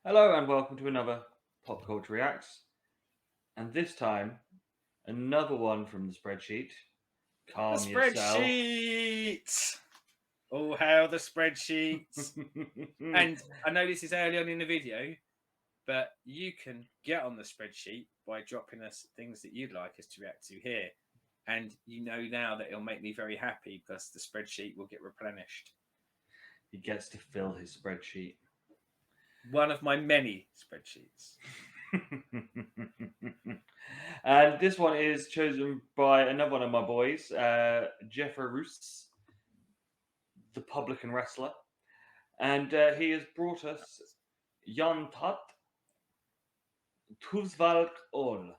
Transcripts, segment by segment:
Hello and welcome to another Pop Culture Reacts, and this time another one from the spreadsheet. The Calm yourself. spreadsheet! Oh, how the spreadsheets. And I know this is early on in the video, but you can get on the spreadsheet by dropping us things that you'd like us to react to here. And you know now that it'll make me very happy because the spreadsheet will get replenished. He gets to fill his spreadsheet. One of my many spreadsheets. And this one is chosen by another one of my boys, Jeffrey Roos, the publican wrestler. And he has brought us Jaan Tatte, Tuulevaiksel.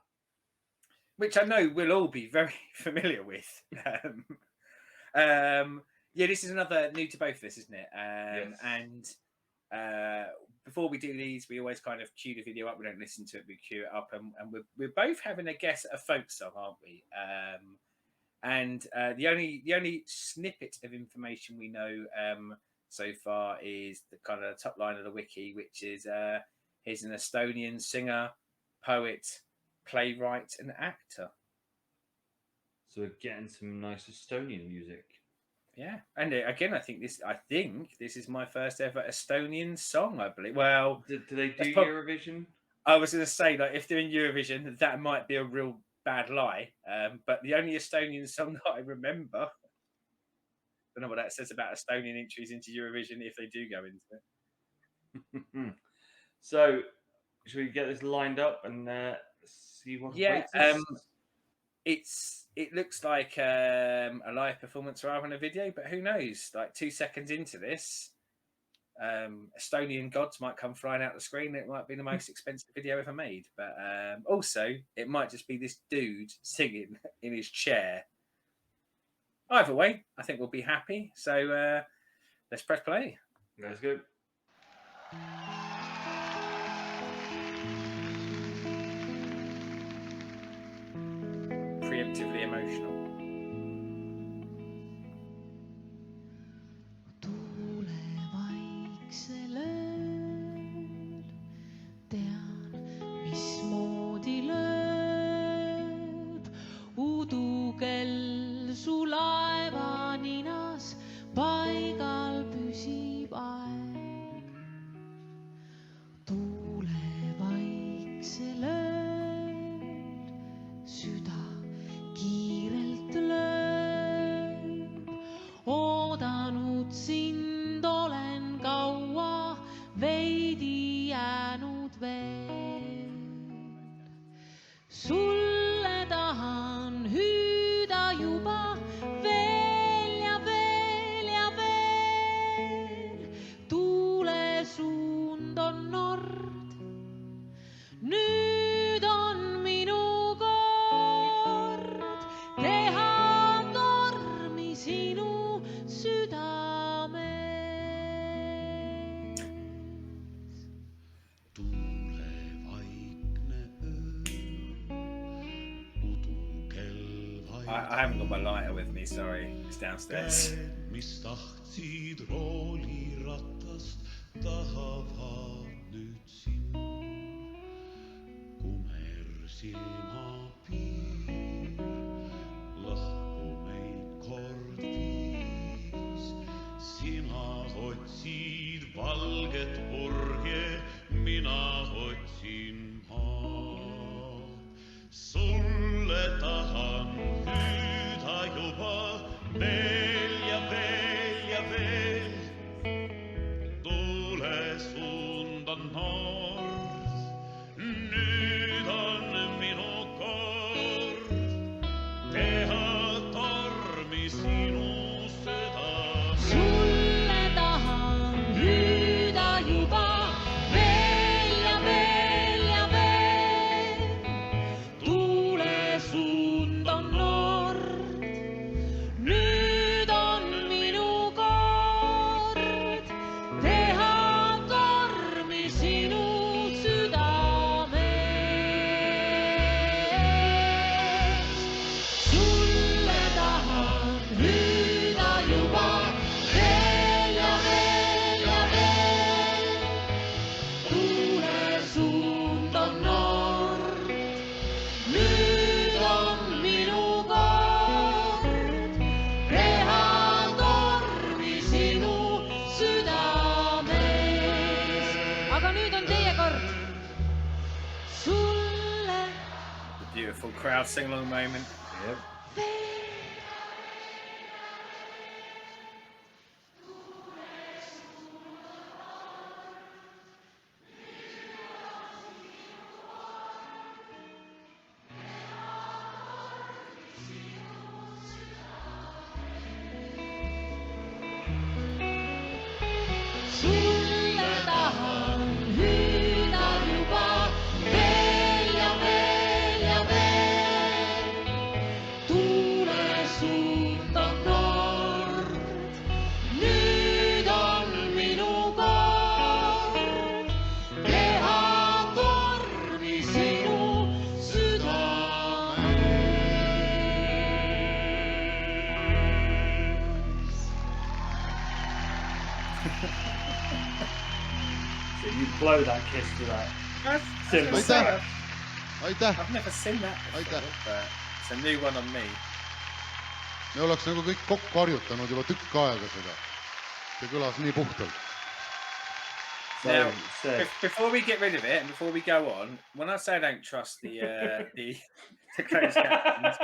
Which I know we'll all be very familiar with. Yeah, this is another new to both of us, isn't it? Yes. And before we do these, we always kind of cue the video up. We don't listen to it, we cue it up, and we're both having a guess at a folk song, aren't we? And the only snippet of information we know so far is the kind of top line of the wiki, which is he's an Estonian singer, poet, playwright, and actor. So we're getting some nice Estonian music. Yeah, and again, I think this is my first ever Estonian song. I believe. Well, Do they do Eurovision? I was going to say, like, if they're in Eurovision, that might be a real bad lie. But the only Estonian song that I remember, I don't know what that says about Estonian entries into Eurovision if they do go into it. So, should we get this lined up and see what awaits us? It looks like a live performance rather than a video, but who knows? Like 2 seconds into this, Estonian gods might come flying out the screen. It might be the most expensive video ever made, but also it might just be this dude singing in his chair. Either way, I think we'll be happy. So let's press play. Let's go. Preemptively emotional. Tuulevaiksel ööl tean, mismoodi lööb udukell su laevaninas, paigal püsib aeg. Tuulevaiksel ööl süda kiirelt lööb, oodanud sind olen kaua, veidi jäänud veel. Sulle tahan hüüda juba veel ja veel ja veel. Tuule suund on nord, nüüd on minu kord teha tormi sinu südames. Tuulevaikne öö, udukell I haven't got my lighter with me, sorry. It's downstairs. käed, mis tahtsid rooliratast, tahavad nüüd sind. Kumer silmapiir, lahku meid kord viis. Sina otsid valget purje, mina otsin maad. Sulle tahan hüüda juba veel ja veel ja veel. Tuule suund on nord, nüüd on minu kord Beautiful crowd sing-along moment. Yep. Sulle tahan hyytä juba veel ja veel ja veel. Tuule suut on kord, nüüd on minu kord. Teha tormi sinu südames. So you blow that kiss to that. Simple That's stuff. aitäh, I've never seen that before, but it's a new one on me. me oleks nagu kõik kokku harjutanud juba tükk aega seda. see kõlas nii puhtalt. Now, So before we get rid of it and before we go on, when I say I don't trust the closed captions,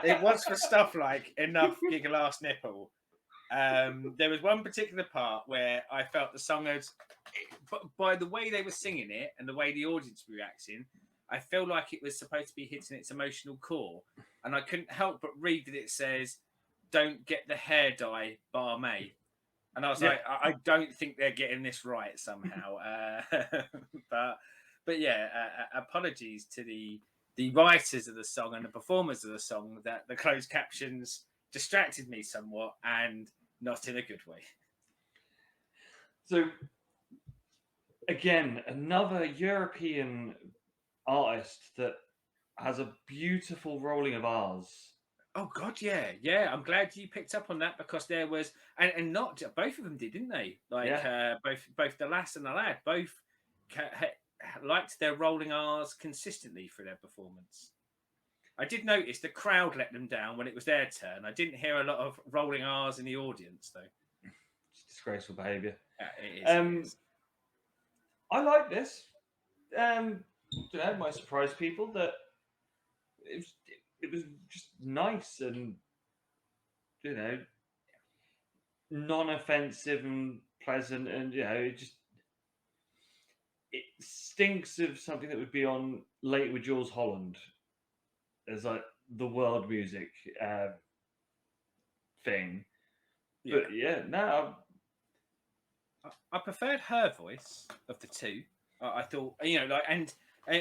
it was for stuff like enough giggle ass nipple. There was one particular part where I felt the song had, by the way they were singing it and the way the audience were reacting, I feel like it was supposed to be hitting its emotional core, and I couldn't help but read that it says, "Don't get the hair dye, bar May." And I was Yeah. like, I don't think they're getting this right somehow. But yeah, apologies to the writers of the song and the performers of the song that the closed captions distracted me somewhat, and not in a good way. So again, another European artist that has a beautiful rolling of R's. Oh God, yeah. I'm glad you picked up on that, because there was, and not both of them did, didn't they? Like both the lass and the lad both liked their rolling R's consistently through their performance. I did notice the crowd let them down when it was their turn. I didn't hear a lot of rolling R's in the audience, though. It's disgraceful behaviour. It is. I like this. Might surprise people that it was just nice and non-offensive and pleasant, and it stinks of something that would be on Late with Jules Holland as like the world music thing. Yeah. But I preferred her voice of the two. I thought, and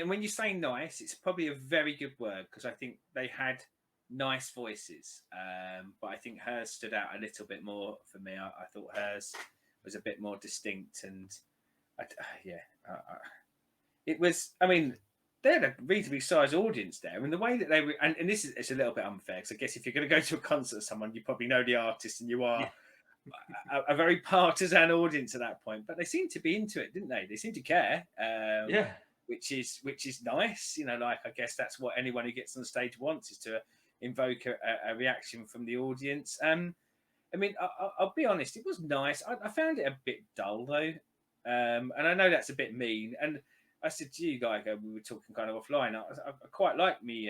when you say nice, it's probably a very good word, because I think they had nice voices. But I think hers stood out a little bit more for me. I thought hers was a bit more distinct, and it was. I mean, they had a reasonably sized audience there, and the way that they were, and this is, it's a little bit unfair, because I guess if you're going to go to a concert of someone, you probably know the artist, and you are a very partisan audience at that point. But they seemed to be into it, didn't they? They seemed to care. Which is nice. I guess that's what anyone who gets on stage wants, is to invoke a reaction from the audience. I mean, I'll be honest, it was nice. I found it a bit dull though, and I know that's a bit mean. And I said to you, guys, we were talking kind of offline. I quite like me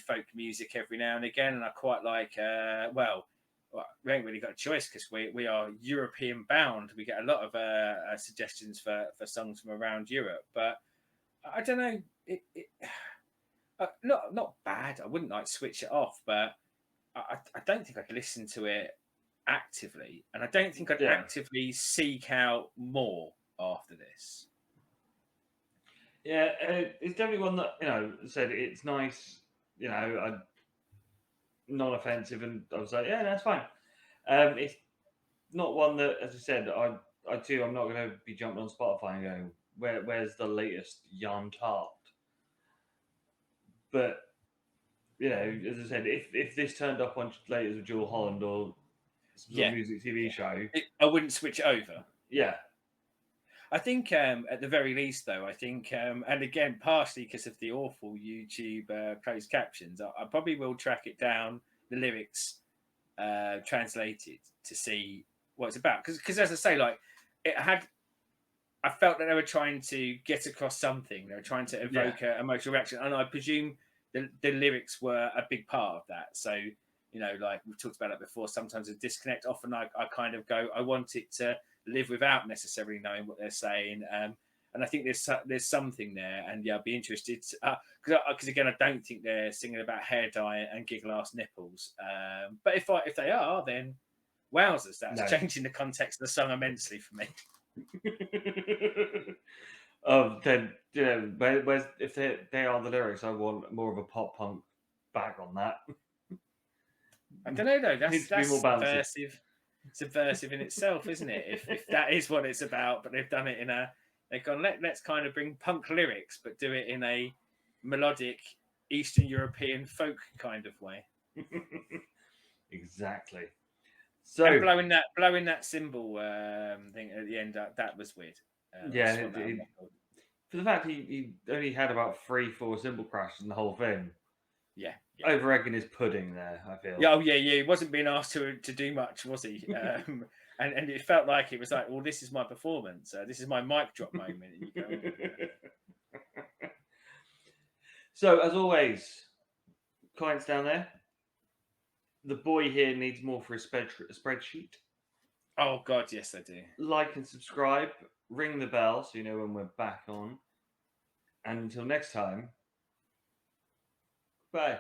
folk music every now and again, and I quite like we ain't really got a choice, because we are European bound. We get a lot of suggestions for songs from around Europe, but I don't know. Not bad. I wouldn't switch it off, but I don't think I could listen to it actively, and I don't think I'd actively seek out more after this. Yeah, it's definitely one that said it's nice. Non-offensive, and I was like, yeah, that's fine. It's not one that, as I said, I'm not going to be jumping on Spotify and going, where's the latest Jaan Tatte? But as I said, if this turned up on later with Jules Holland or some music TV show, I wouldn't switch it over. Yeah. I think at the very least, though, and again, partially because of the awful YouTube closed captions, I probably will track it down, the lyrics translated, to see what it's about. Because as I say, I felt that they were trying to get across something. They were trying to evoke an emotional reaction. And I presume the lyrics were a big part of that. So, you know, like we've talked about it before, sometimes a disconnect. Often I kind of go, I want it to live without necessarily knowing what they're saying. And I think there's something there, and yeah, I'd be interested because again, I don't think they're singing about hair dye and giggle ass nipples. But if they are, then wowzers, that's changing the context of the song immensely for me. Then you know, if they are the lyrics, I want more of a pop punk bag on that. I don't know though. Needs That's to be more bouncy. subversive. Subversive in itself, isn't it? If that is what it's about, but they've done it in a. They've gone, let's kind of bring punk lyrics, but do it in a melodic Eastern European folk kind of way. Exactly. So and blowing that cymbal thing at the end, that was weird. Yeah, for the fact he only had about 3-4 cymbal crashes in the whole thing. Yeah. Over egging his pudding there, I feel. Yeah, he wasn't being asked to do much, was he? And it felt like it was like, well, this is my performance. This is my mic drop moment. And you go, So, as always, clients down there, the boy here needs more for his spreadsheet. Oh, God, yes, I do. Like and subscribe. Ring the bell so you know when we're back on. And until next time, bye.